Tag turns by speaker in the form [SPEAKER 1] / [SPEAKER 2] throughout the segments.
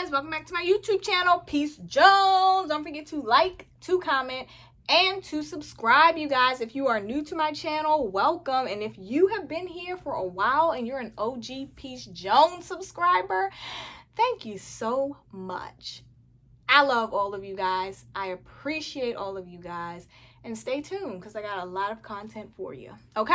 [SPEAKER 1] guys, welcome back to my YouTube channel, Peace Jones. Don't forget to like, to comment, and to subscribe, you guys. If you are new to my channel, welcome. And if you have been here for a while and you're an OG Peace Jones subscriber, thank you so much. I love all of you guys. I appreciate all of you guys. And stay tuned because I got a lot of content for you. Okay?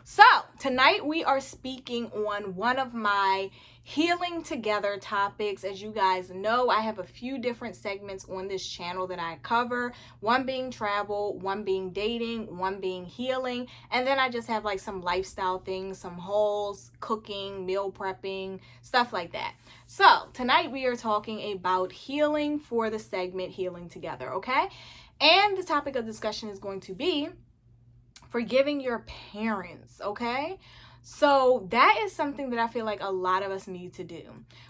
[SPEAKER 1] So tonight we are speaking on one of my healing together topics. As you guys know, I have a few different segments on this channel that I cover. One being travel, one being dating, one being healing. And then I just have like some lifestyle things, some hauls, cooking, meal prepping, stuff like that. So tonight we are talking about healing for the segment Healing Together, okay? And the topic of discussion is going to be forgiving your parents, okay? So that is something that I feel like a lot of us need to do.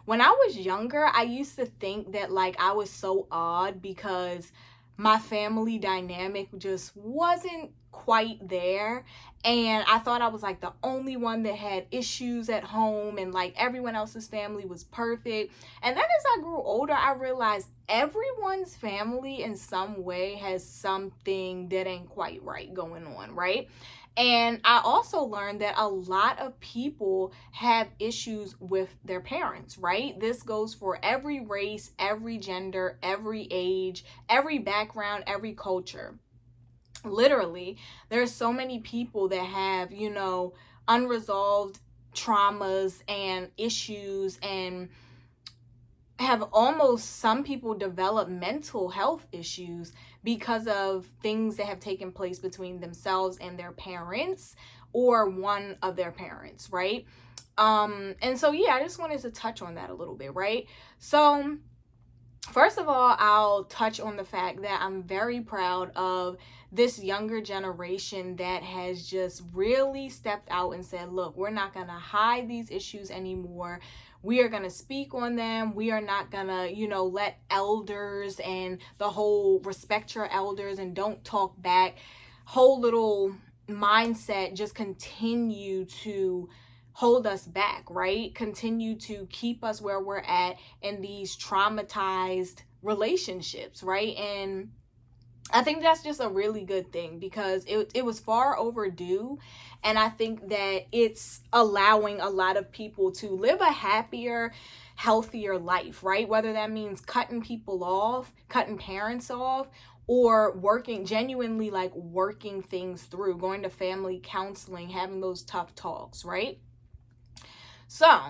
[SPEAKER 1] When I was younger, I used to think that like I was so odd because my family dynamic just wasn't quite there, and I thought I was like the only one that had issues at home and like everyone else's family was perfect. And then as I grew older, I realized everyone's family in some way has something that ain't quite right going on, right? And I also learned that a lot of people have issues with their parents, right? This goes for every race, every gender, every age, every background, every culture. Literally, there's so many people that have, unresolved traumas and issues, and have almost, some people develop mental health issues because of things that have taken place between themselves and their parents or one of their parents, right? And so yeah, I just wanted to touch on that a little bit, right? So first of all, I'll touch on the fact that I'm very proud of this younger generation that has just really stepped out and said, look, we're not going to hide these issues anymore. We are going to speak on them. We are not going to, let elders and the whole respect your elders and don't talk back whole little mindset just continue to hold us back, right? Continue to keep us where we're at in these traumatized relationships, right? And I think that's just a really good thing because it was far overdue. And I think that it's allowing a lot of people to live a happier, healthier life, right? Whether that means cutting people off, cutting parents off, or genuinely working things through, going to family counseling, having those tough talks, right? So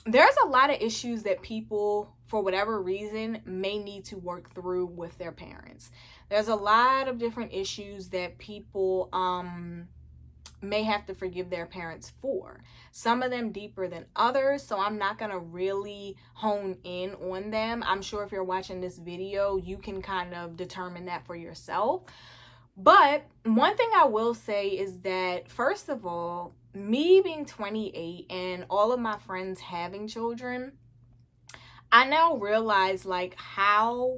[SPEAKER 1] there's a lot of issues that people, for whatever reason, may need to work through with their parents. There's a lot of different issues that people may have to forgive their parents for. Some of them deeper than others, so I'm not going to really hone in on them. I'm sure if you're watching this video, you can kind of determine that for yourself. But one thing I will say is that, first of all, me being 28 and all of my friends having children, I now realize how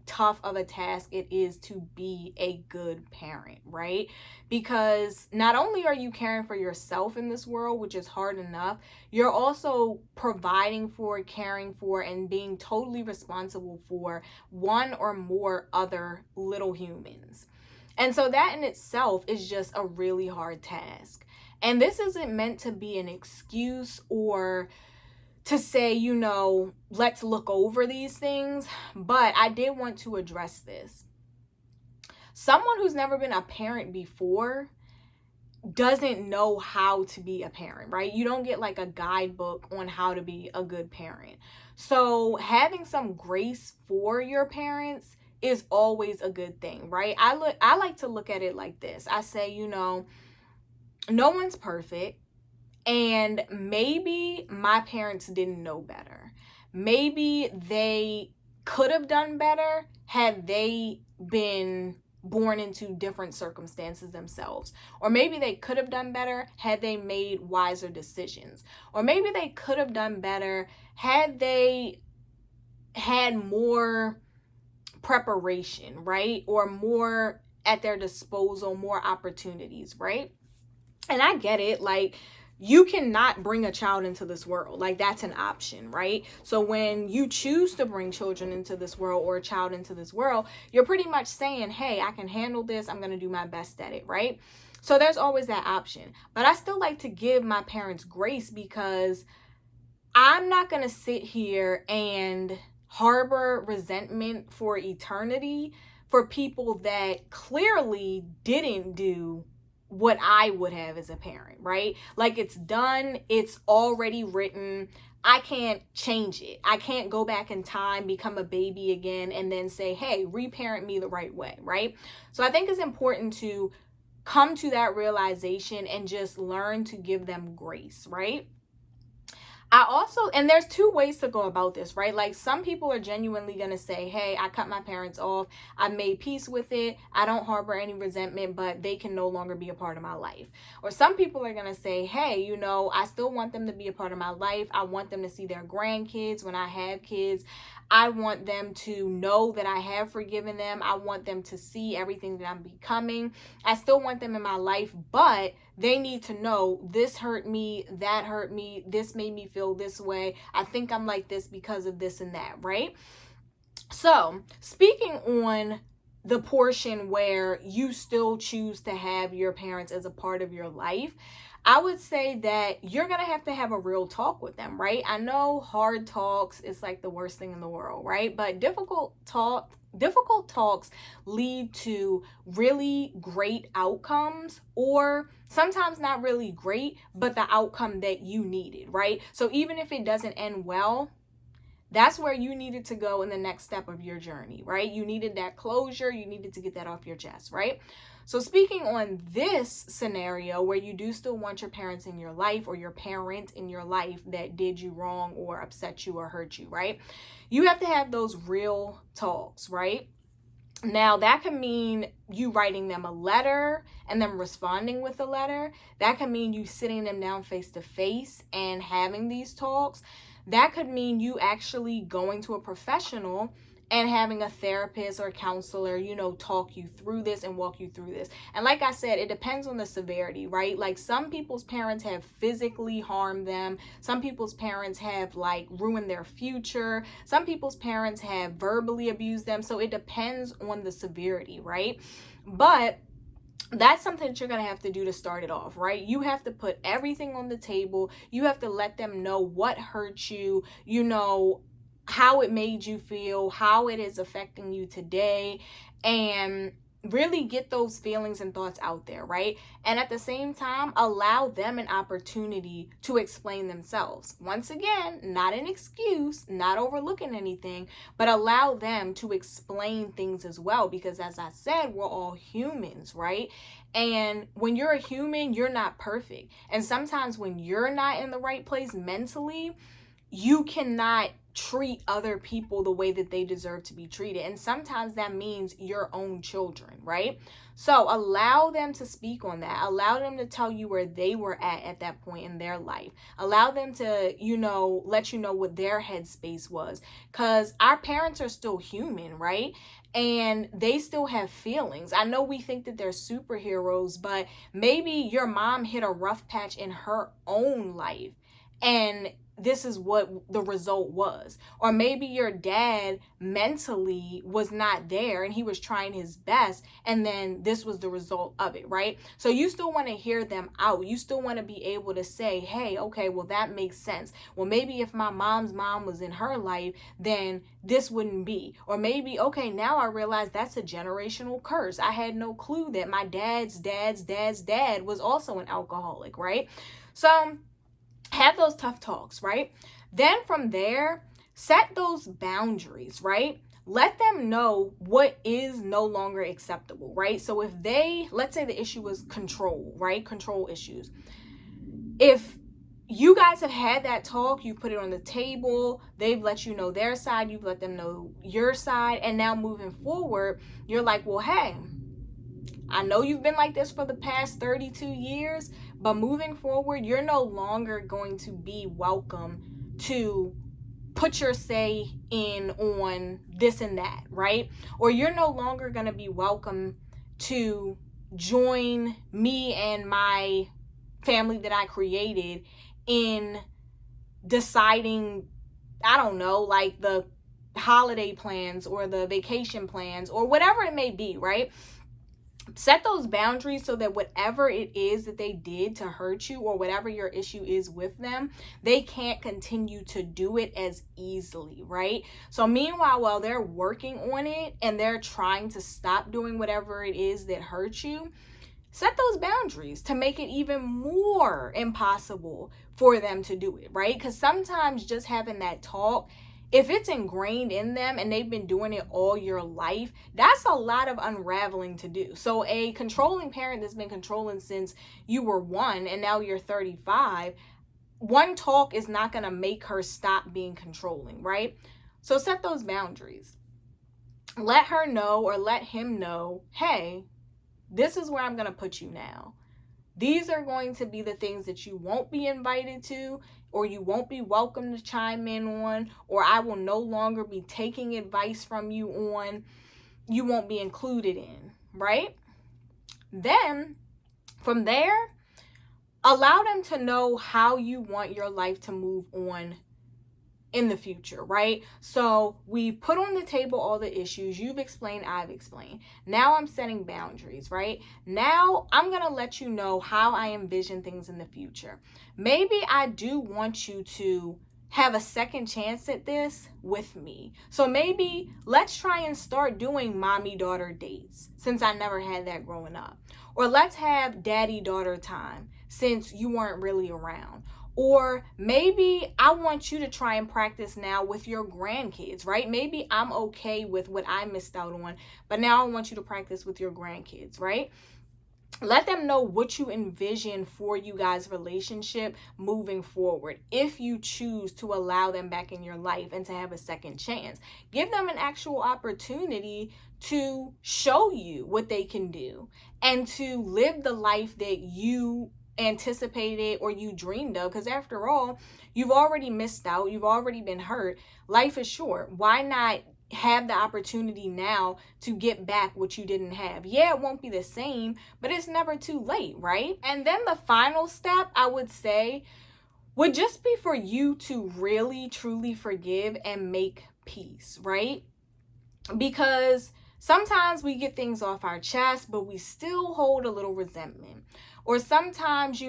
[SPEAKER 1] tough of a task it is to be a good parent, right? Because not only are you caring for yourself in this world, which is hard enough, you're also providing for, caring for, and being totally responsible for one or more other little humans. And so that in itself is just a really hard task. And this isn't meant to be an excuse or to say, let's look over these things. But I did want to address this. Someone who's never been a parent before doesn't know how to be a parent, right? You don't get a guidebook on how to be a good parent. So having some grace for your parents is always a good thing, right? I like to look at it like this. I say, no one's perfect, and maybe my parents didn't know better. Maybe they could have done better had they been born into different circumstances themselves. Or maybe they could have done better had they made wiser decisions. Or maybe they could have done better had they had more preparation, right? Or more at their disposal, more opportunities, right? And I get it, you cannot bring a child into this world. Like, that's an option, right? So when you choose to bring children into this world or a child into this world, you're pretty much saying, hey, I can handle this. I'm going to do my best at it, right? So there's always that option. But I still like to give my parents grace, because I'm not going to sit here and harbor resentment for eternity for people that clearly didn't do what I would have as a parent, right? Like, it's done, it's already written. I can't change it. I can't go back in time, become a baby again, and then say, hey, reparent me the right way, right? So I think it's important to come to that realization and just learn to give them grace, right? And there's two ways to go about this, right? Like, some people are genuinely going to say, hey, I cut my parents off. I made peace with it. I don't harbor any resentment, but they can no longer be a part of my life. Or some people are going to say, hey, I still want them to be a part of my life. I want them to see their grandkids when I have kids. I want them to know that I have forgiven them. I want them to see everything that I'm becoming. I still want them in my life, but they need to know this hurt me, that hurt me, this made me feel this way. I think I'm like this because of this and that, right? So, speaking on the portion where you still choose to have your parents as a part of your life, I would say that you're going to have a real talk with them, right? I know hard talks is like the worst thing in the world, right? But difficult talks lead to really great outcomes, or sometimes not really great, but the outcome that you needed, right? So even if it doesn't end well, that's where you needed to go in the next step of your journey, right? You needed that closure. You needed to get that off your chest, right? So speaking on this scenario where you do still want your parents in your life, or your parent in your life that did you wrong or upset you or hurt you, right? You have to have those real talks, right? Now, that can mean you writing them a letter and them responding with a letter. That can mean you sitting them down face to face and having these talks. That could mean you actually going to a professional and having a therapist or a counselor, talk you through this and walk you through this. And like I said, it depends on the severity, right? Like, some people's parents have physically harmed them. Some people's parents have ruined their future. Some people's parents have verbally abused them. So it depends on the severity, right? But that's something that you're going to have to do to start it off, right? You have to put everything on the table. You have to let them know what hurt you, how it made you feel, how it is affecting you today, and really get those feelings and thoughts out there, right? And at the same time, allow them an opportunity to explain themselves. Once again, not an excuse, not overlooking anything, but allow them to explain things as well, because as I said, we're all humans, right? And when you're a human, you're not perfect. And sometimes when you're not in the right place mentally, you cannot treat other people the way that they deserve to be treated. And sometimes that means your own children, right? So allow them to speak on that. Allow them to tell you where they were at that point in their life. Allow them to, let you know what their headspace was. Because our parents are still human, right? And they still have feelings. I know we think that they're superheroes, but maybe your mom hit a rough patch in her own life, and this is what the result was. Or maybe your dad mentally was not there and he was trying his best, and then this was the result of it, right? So you still want to hear them out. You still want to be able to say, hey, okay, well, that makes sense. Well, maybe if my mom's mom was in her life, then this wouldn't be. Or maybe, okay, now I realize that's a generational curse. I had no clue that my dad's dad was also an alcoholic, right? So have those tough talks, right? Then from there, set those boundaries, right? Let them know what is no longer acceptable, right? So if let's say the issue was control, right? Control issues. If you guys have had that talk, you put it on the table, they've let you know their side, you've let them know your side, and now moving forward, you're like, well, hey, I know you've been like this for the past 32 years, but moving forward, you're no longer going to be welcome to put your say in on this and that, right? Or you're no longer going to be welcome to join me and my family that I created in deciding, I don't know, like the holiday plans or the vacation plans or whatever it may be, right? Set those boundaries so that whatever it is that they did to hurt you or whatever your issue is with them, they can't continue to do it as easily, right? So meanwhile, while they're working on it and they're trying to stop doing whatever it is that hurt you, set those boundaries to make it even more impossible for them to do it, right? Because sometimes just having that talk, if it's ingrained in them and they've been doing it all your life, that's a lot of unraveling to do. So a controlling parent that's been controlling since you were 1 and now you're 35, one talk is not going to make her stop being controlling, right? So set those boundaries. Let her know or let him know, hey, this is where I'm going to put you now. These are going to be the things that you won't be invited to, or you won't be welcome to chime in on, or I will no longer be taking advice from you on. You won't be included in, right? Then from there, allow them to know how you want your life to move on in the future, right? So we put on the table all the issues. You've explained, I've explained. Now I'm setting boundaries, right? Now I'm going to let you know how I envision things in the future. Maybe I do want you to have a second chance at this with me. So maybe let's try and start doing mommy-daughter dates since I never had that growing up. Or let's have daddy-daughter time since you weren't really around. Or maybe I want you to try and practice now with your grandkids, right? Maybe I'm okay with what I missed out on, but now I want you to practice with your grandkids, right? Let them know what you envision for you guys' relationship moving forward if you choose to allow them back in your life and to have a second chance. Give them an actual opportunity to show you what they can do and to live the life that you anticipated or you dreamed of, because after all, you've already missed out, you've already been hurt. Life is short. Why not have the opportunity now to get back what you didn't have? Yeah, it won't be the same, but it's never too late, right? And then the final step, I would say, would just be for you to really truly forgive and make peace, right? Because sometimes we get things off our chest, but we still hold a little resentment. Or sometimes,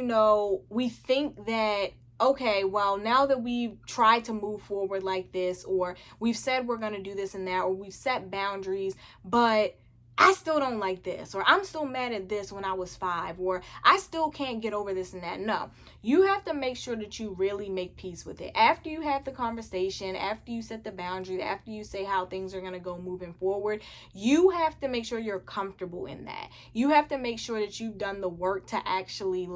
[SPEAKER 1] we think that, okay, well, now that we've tried to move forward like this, or we've said we're going to do this and that, or we've set boundaries, but I still don't like this, or I'm still mad at this when I was 5, or I still can't get over this and that. No, you have to make sure that you really make peace with it. After you have the conversation, after you set the boundary, after you say how things are going to go moving forward, you have to make sure you're comfortable in that. You have to make sure that you've done the work to actually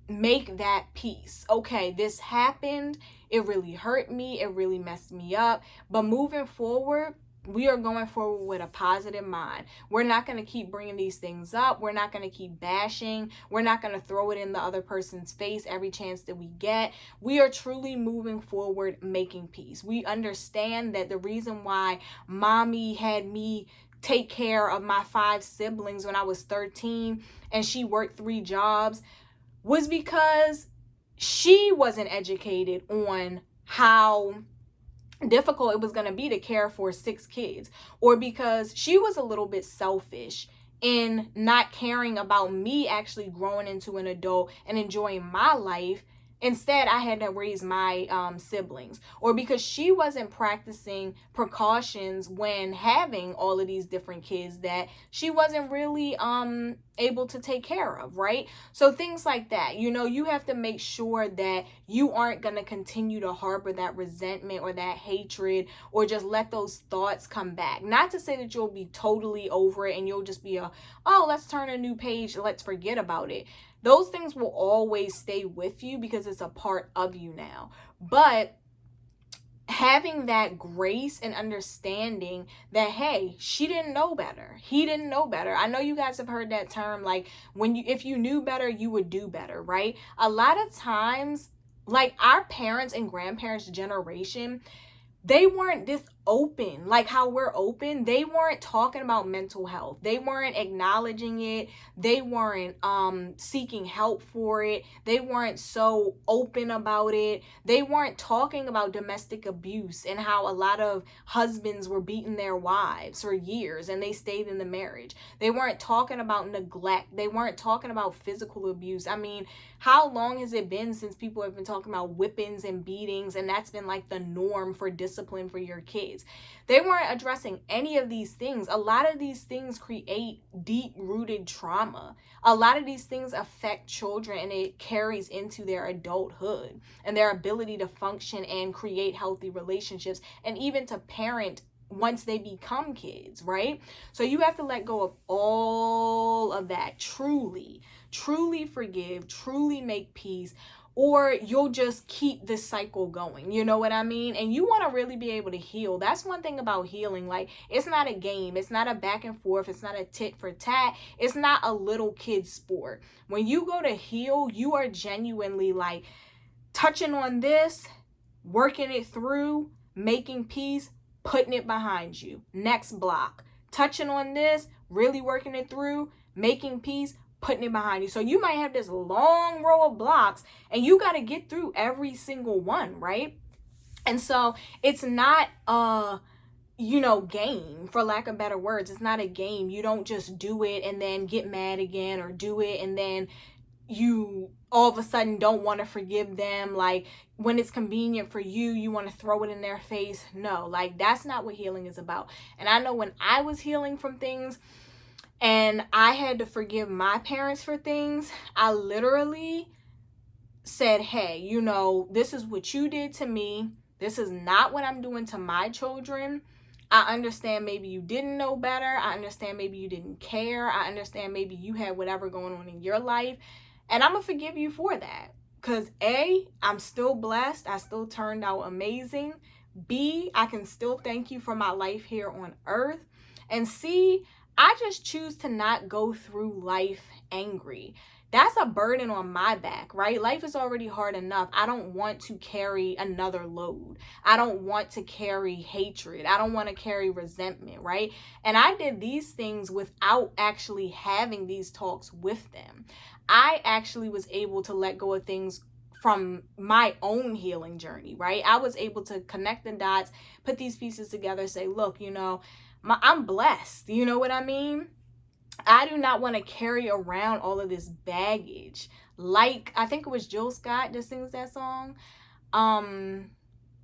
[SPEAKER 1] make that peace. Okay, this happened. It really hurt me. It really messed me up. But moving forward, we are going forward with a positive mind. We're not going to keep bringing these things up. We're not going to keep bashing. We're not going to throw it in the other person's face every chance that we get. We are truly moving forward, making peace. We understand that the reason why mommy had me take care of my 5 siblings when I was 13 and she worked 3 jobs was because she wasn't educated on how difficult it was going to be to care for 6 kids, or because she was a little bit selfish in not caring about me actually growing into an adult and enjoying my life. Instead, I had to raise my siblings, or because she wasn't practicing precautions when having all of these different kids that she wasn't really able to take care of, right? So things like that, you have to make sure that you aren't going to continue to harbor that resentment or that hatred, or just let those thoughts come back. Not to say that you'll be totally over it and you'll just be let's turn a new page, let's forget about it. Those things will always stay with you because it's a part of you now. But having that grace and understanding that, hey, she didn't know better. He didn't know better. I know you guys have heard that term, like if you knew better, you would do better, right? A lot of times, like our parents and grandparents' generation, they weren't this open, like how we're open. They weren't talking about mental health. They weren't acknowledging it. They weren't seeking help for it. They weren't so open about it. They weren't talking about domestic abuse and how a lot of husbands were beating their wives for years and they stayed in the marriage. They weren't talking about neglect. They weren't talking about physical abuse. I mean, how long has it been since people have been talking about whippings and beatings, and that's been like the norm for discipline for your kids? They weren't addressing any of these things. A lot of these things create deep-rooted trauma. A lot of these things affect children, and it carries into their adulthood and their ability to function and create healthy relationships, and even to parent once they become kids, right? So you have to let go of all of that. Truly forgive, truly make peace, or you'll just keep this cycle going. You know what I mean? And you want to really be able to heal. That's one thing about healing. Like, it's not a game. It's not a back and forth. It's not a tit for tat. It's not a little kid sport. When you go to heal, you are genuinely like touching on this, working it through, making peace, putting it behind you. Next block. Touching on this, really working it through, making peace, putting it behind you. So you might have this long row of blocks and you got to get through every single one, right? And so it's not a game, for lack of better words. It's not a game. You don't just do it and then get mad again, or do it and then you all of a sudden don't want to forgive them. Like, when it's convenient for you, you want to throw it in their face. No, like, that's not what healing is about. And I know when I was healing from things and I had to forgive my parents for things, I literally said, hey, this is what you did to me. This is not what I'm doing to my children. I understand maybe you didn't know better. I understand maybe you didn't care. I understand maybe you had whatever going on in your life. And I'm going to forgive you for that. Because A, I'm still blessed. I still turned out amazing. B, I can still thank you for my life here on earth. And C, I just choose to not go through life angry. That's a burden on my back, right? Life is already hard enough. I don't want to carry another load. I don't want to carry hatred. I don't want to carry resentment, right? And I did these things without actually having these talks with them. I actually was able to let go of things from my own healing journey, right? I was able to connect the dots, put these pieces together, say, look, I'm blessed. You know what I mean? I do not want to carry around all of this baggage. Like, I think it was Jill Scott that sings that song.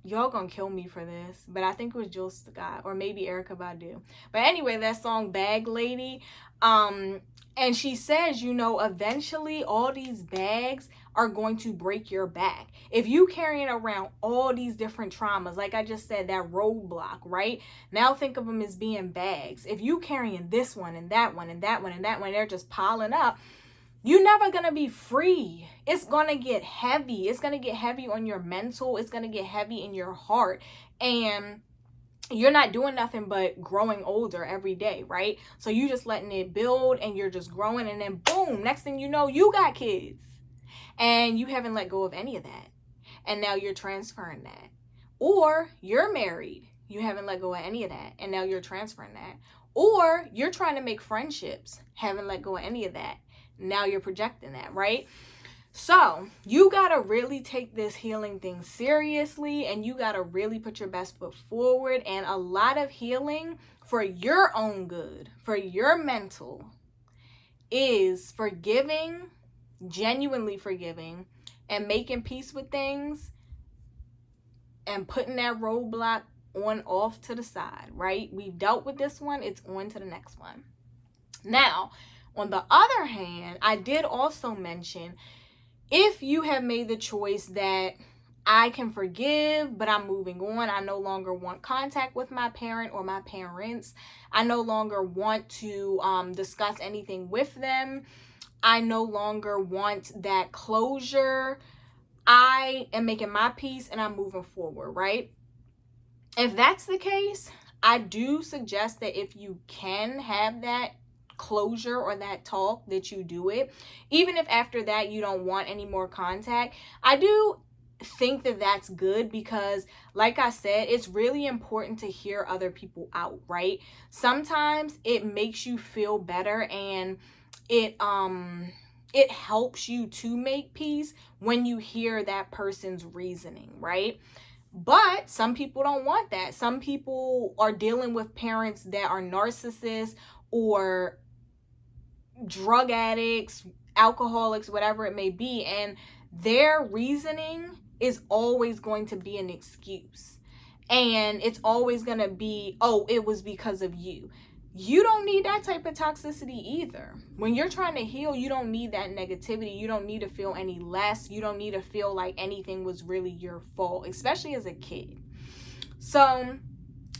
[SPEAKER 1] Y'all gonna kill me for this, but I think it was Jill Scott, or maybe Erykah Badu. But anyway, that song Bag Lady. And she says, eventually all these bags are going to break your back. If you carrying around all these different traumas, like I just said, that roadblock, right? Now think of them as being bags. If you carrying this one and that one and that one and that one, they're just piling up, you're never going to be free. It's going to get heavy. It's going to get heavy on your mental. It's going to get heavy in your heart. And you're not doing nothing but growing older every day, right? So you just letting it build and you're just growing, and then boom, next thing you know, you got kids and you haven't let go of any of that. And now you're transferring that. Or you're married, you haven't let go of any of that, and now you're transferring that. Or you're trying to make friendships, haven't let go of any of that. Now you're projecting that, right? So you got to really take this healing thing seriously, and you got to really put your best foot forward. And a lot of healing for your own good, for your mental, is forgiving, genuinely forgiving, and making peace with things, and putting that roadblock on off to the side, right? We've dealt with this one. It's on to the next one. Now, on the other hand, I did also mention, if you have made the choice that I can forgive, but I'm moving on, I no longer want contact with my parent or my parents, I no longer want to discuss anything with them, I no longer want that closure, I am making my peace and I'm moving forward, right? If that's the case, I do suggest that if you can have that closure or that talk, that you do it. Even if after that you don't want any more contact, I do think that that's good, because like I said, it's really important to hear other people out, right? Sometimes it makes you feel better, and it helps you to make peace when you hear that person's reasoning, right? But some people don't want that. Some people are dealing with parents that are narcissists or drug addicts, alcoholics, whatever it may be, and their reasoning is always going to be an excuse. And it's always going to be, oh, it was because of you. You don't need that type of toxicity either. When you're trying to heal, you don't need that negativity. You don't need to feel any less. You don't need to feel like anything was really your fault, especially as a kid. So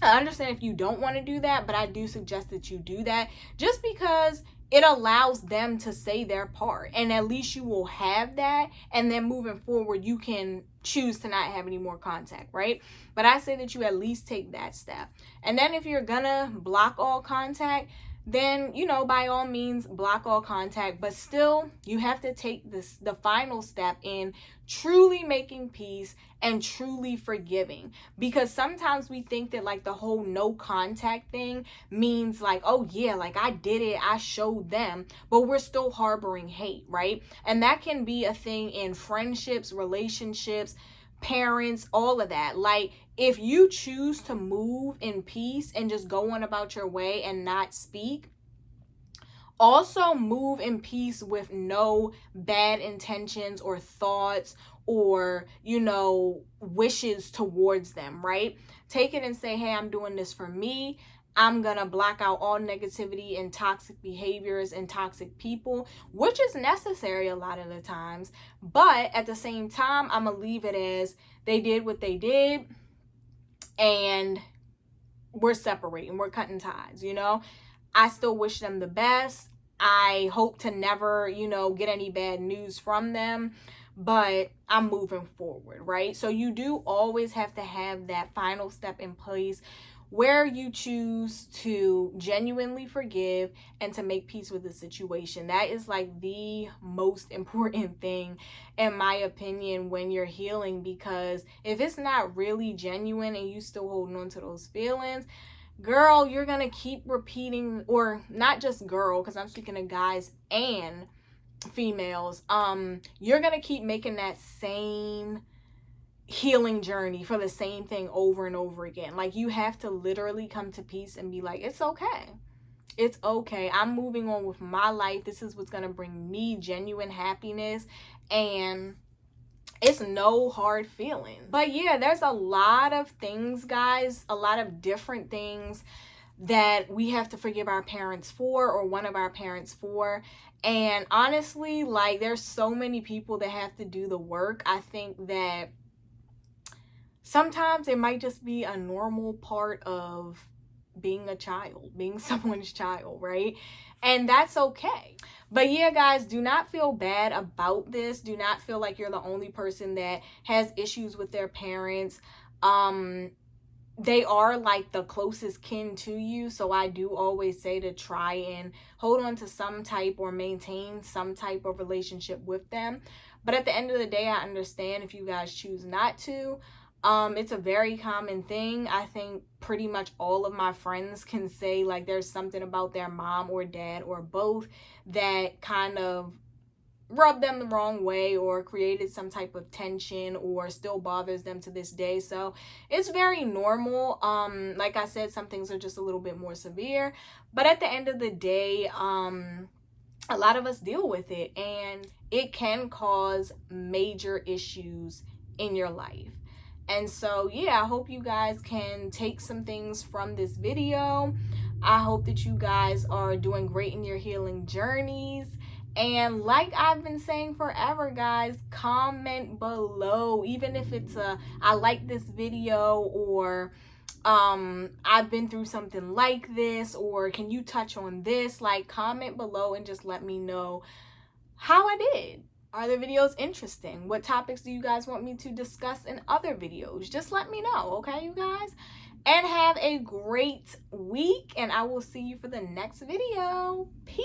[SPEAKER 1] I understand if you don't want to do that, but I do suggest that you do that, just because it allows them to say their part, and at least you will have that, and then moving forward you can choose to not have any more contact, right? But I say that you at least take that step. And then if you're gonna block all contact, then, you know, by all means block all contact, but still you have to take the final step in truly making peace and truly forgiving. Because sometimes we think that like the whole no contact thing means like, oh yeah, like I did it, I showed them, but we're still harboring hate, right? And that can be a thing in friendships, relationships, parents, all of that. Like, if you choose to move in peace and just go on about your way and not speak, also move in peace with no bad intentions or thoughts or, you know, wishes towards them, right? Take it and say, hey, I'm doing this for me. I'm going to block out all negativity and toxic behaviors and toxic people, which is necessary a lot of the times. But at the same time, I'm going to leave it as they did what they did, and we're separating, we're cutting ties, you know? I still wish them the best. I hope to never, you know, get any bad news from them, but I'm moving forward, right? So you do always have to have that final step in place where you choose to genuinely forgive and to make peace with the situation. That is like the most important thing, in my opinion, when you're healing, because if it's not really genuine and you still holding on to those feelings, girl, you're gonna keep repeating, or not just girl, because I'm speaking to guys and females, you're gonna keep making that same healing journey for the same thing over and over again. Like, you have to literally come to peace and be like, it's okay. It's okay. I'm moving on with my life. This is what's gonna bring me genuine happiness, and it's no hard feelings. But yeah, there's a lot of things, guys, a lot of different things that we have to forgive our parents for, or one of our parents for. And honestly, like, there's so many people that have to do the work. I think that sometimes it might just be a normal part of being a child, being someone's child, right? And that's okay. But yeah, guys, do not feel bad about this. Do not feel like you're the only person that has issues with their parents. They are like the closest kin to you, so I do always say to try and hold on to some type or maintain some type of relationship with them. But at the end of the day, I understand if you guys choose not to. It's a very common thing. I think pretty much all of my friends can say like there's something about their mom or dad or both that kind of rubbed them the wrong way or created some type of tension or still bothers them to this day. So it's very normal. Like I said, some things are just a little bit more severe, but at the end of the day, a lot of us deal with it, and it can cause major issues in your life. And so, yeah, I hope you guys can take some things from this video. I hope that you guys are doing great in your healing journeys. And like I've been saying forever, guys, comment below. Even if it's a, I like this video, or I've been through something like this, or can you touch on this? Like, comment below and just let me know how I did. Are the videos interesting? What topics do you guys want me to discuss in other videos? Just let me know, okay, you guys? And have a great week, and I will see you for the next video. Peace.